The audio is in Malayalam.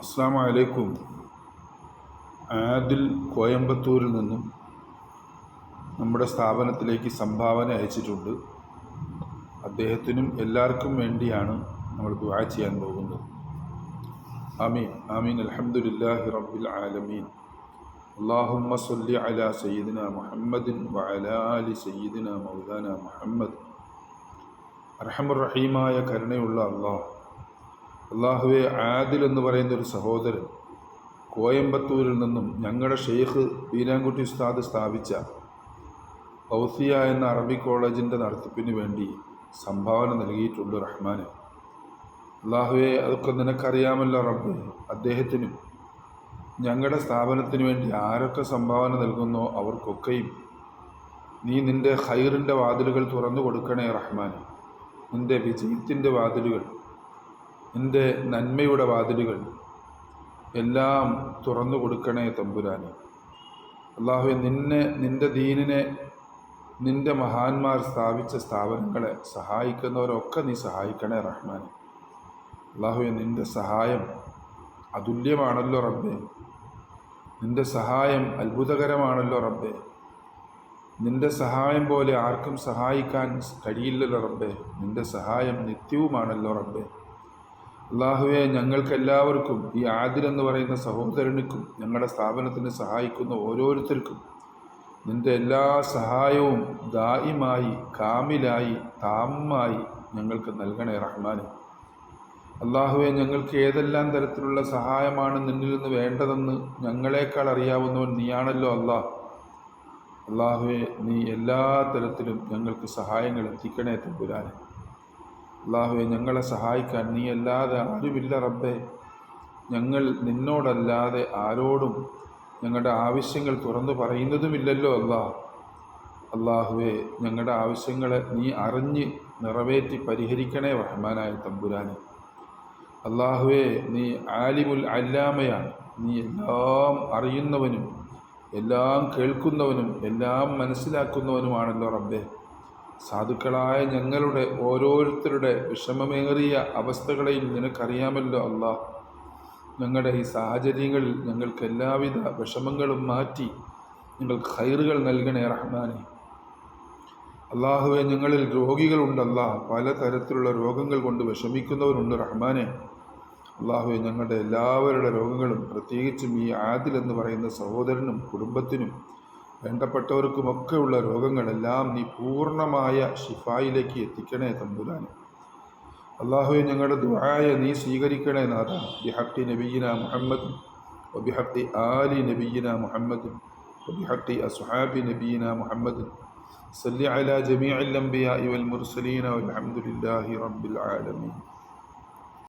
അസ്സലാമു അലൈക്കും. ആദിൽ കോയമ്പത്തൂരിൽ നിന്നും നമ്മുടെ സ്ഥാപനത്തിലേക്ക് സംഭാവന അയച്ചിട്ടുണ്ട്. അദ്ദേഹത്തിനും എല്ലാവർക്കും വേണ്ടിയാണ് നമ്മൾ ദുആ ചെയ്യാൻ പോകുന്നത്. ആമീൻ ആമീൻ. അൽഹംദുലില്ലാഹി റബ്ബിൽ ആലമീൻ. അല്ലാഹുമ്മ സ്വല്ലി അലാ സയ്യിദിന മുഹമ്മദിൻ വഅലാ ആലി സയ്യിദിന മൗലാന മുഹമ്മദ്. അർഹമുർ റഹീമായ കരുണയുള്ള അള്ളാഹുവെ, ആദിൽ എന്ന് പറയുന്ന ഒരു സഹോദരൻ കോയമ്പത്തൂരിൽ നിന്നും ഞങ്ങളുടെ ഷെയ്ഖ് വീരാൻകുട്ടി ഉസ്താദ് സ്ഥാപിച്ച ഫൗസിയ എന്ന അറബി കോളേജിൻ്റെ നടത്തിപ്പിന് വേണ്ടി സംഭാവന നൽകിയിട്ടുണ്ട്. റഹ്മാനെ, അള്ളാഹുവെ, അതൊക്കെ നിനക്കറിയാമല്ലോ റബ്ബേ. അദ്ദേഹത്തിനും ഞങ്ങളുടെ സ്ഥാപനത്തിന് വേണ്ടി ആരൊക്കെ സംഭാവന നൽകുന്നോ അവർക്കൊക്കെയും നീ നിൻ്റെ ഖൈറിൻ്റെ വാതിലുകൾ തുറന്നു കൊടുക്കണേ റഹ്മാനെ. നിൻ്റെ വിജയത്തിൻ്റെ വാതിലുകൾ, നിൻ്റെ നന്മയുടെ വാതിലുകൾ എല്ലാം തുറന്നു കൊടുക്കണേ തമ്പുരാനെ. അള്ളാഹുവെ, നിൻ്റെ ദീനിനെ, നിൻ്റെ മഹാന്മാർ സ്ഥാപിച്ച സ്ഥാപനങ്ങളെ സഹായിക്കുന്നവരൊക്കെ നീ സഹായിക്കണേ റഹ്മാനെ. അള്ളാഹുവെ, നിൻ്റെ സഹായം അതുല്യമാണല്ലോ റബ്ബേ. നിൻ്റെ സഹായം അത്ഭുതകരമാണല്ലോ റബ്ബേ. നിൻ്റെ സഹായം പോലെ ആർക്കും സഹായിക്കാൻ കഴിയില്ലല്ലോ റബ്ബേ. നിൻ്റെ സഹായം നിത്യവുമാണല്ലോ റബ്ബേ. അള്ളാഹുവെ, ഞങ്ങൾക്കെല്ലാവർക്കും, ഈ ആദിൽ എന്ന് പറയുന്ന സഹോദരനുക്കും ഞങ്ങളുടെ സ്ഥാപനത്തിന് സഹായിക്കുന്ന ഓരോരുത്തർക്കും നിൻ്റെ എല്ലാ സഹായവും ദായിമായി, കാമിലായി, താമായി ഞങ്ങൾക്ക് നൽകണേ റഹ്മാനെ. അള്ളാഹുവെ, ഞങ്ങൾക്ക് ഏതെല്ലാം തരത്തിലുള്ള സഹായമാണ് നിന്നിൽ നിന്ന് വേണ്ടതെന്ന് ഞങ്ങളെക്കാൾ അറിയാവുന്നവൻ നീയാണല്ലോ അള്ളാഹുവെ, നീ എല്ലാ തരത്തിലും ഞങ്ങൾക്ക് സഹായങ്ങൾ എത്തിക്കണേ തമ്പുരാനെ. അള്ളാഹുവെ, ഞങ്ങളെ സഹായിക്കാൻ നീ അല്ലാതെ ആരുമില്ല റബ്ബേ. ഞങ്ങൾ നിന്നോടല്ലാതെ ആരോടും ഞങ്ങളുടെ ആവശ്യങ്ങൾ തുറന്നു പറയുന്നതുമില്ലല്ലോ അള്ളാഹുവെ, ഞങ്ങളുടെ ആവശ്യങ്ങളെ നീ അറിഞ്ഞ് നിറവേറ്റി പരിഹരിക്കണേ റഹ്മാനായ തമ്പുരാനെ. അള്ളാഹുവെ, നീ ആലിമുൽ അല്ലാമയാണ്. നീ എല്ലാം അറിയുന്നവനും എല്ലാം കേൾക്കുന്നവനും എല്ലാം മനസ്സിലാക്കുന്നവനുമാണല്ലോ റബ്ബേ. സാധുക്കളായ ഞങ്ങളുടെ ഓരോരുത്തരുടെ വിഷമമേറിയ അവസ്ഥകളെയും നിനക്കറിയാമല്ലോ അള്ളാഹ്. ഞങ്ങളുടെ ഈ സാഹചര്യങ്ങളിൽ ഞങ്ങൾക്ക് എല്ലാവിധ വിഷമങ്ങളും മാറ്റി ഞങ്ങൾക്ക് ഖൈറുകൾ നൽകണേ റഹ്മാനെ. അള്ളാഹുവെ, ഞങ്ങളിൽ രോഗികളുണ്ട് പലതരത്തിലുള്ള രോഗങ്ങൾ കൊണ്ട് വിഷമിക്കുന്നവരുണ്ട് റഹ്മാനെ. അള്ളാഹുവെ, ഞങ്ങളുടെ എല്ലാവരുടെ രോഗങ്ങളും, പ്രത്യേകിച്ചും ഈ ആദിൽ എന്ന് പറയുന്ന സഹോദരനും കുടുംബത്തിനും വേണ്ടപ്പെട്ടവർക്കുമൊക്കെ ഉള്ള രോഗങ്ങളെല്ലാം നീ പൂർണ്ണമായ ഷിഫായിലേക്ക് എത്തിക്കണേ തമ്പുരാനെ. അള്ളാഹുവെ, ഞങ്ങളുടെ ദുആയെ നീ സ്വീകരിക്കണേ നാഥ. ബിഹഖി നബിയിന മുഹമ്മദ് വബിഹഖി ആലി നബിയിന മുഹമ്മദ് വബിഹഖി അസ്ഹാബി നബിയിന മുഹമ്മദ് സല്ലി അലാ ജമീഇൽ അംബിയാഇ വൽ മുർസലീന വൽഹംദുലില്ലാഹി റബ്ബിൽ ആലമീൻ.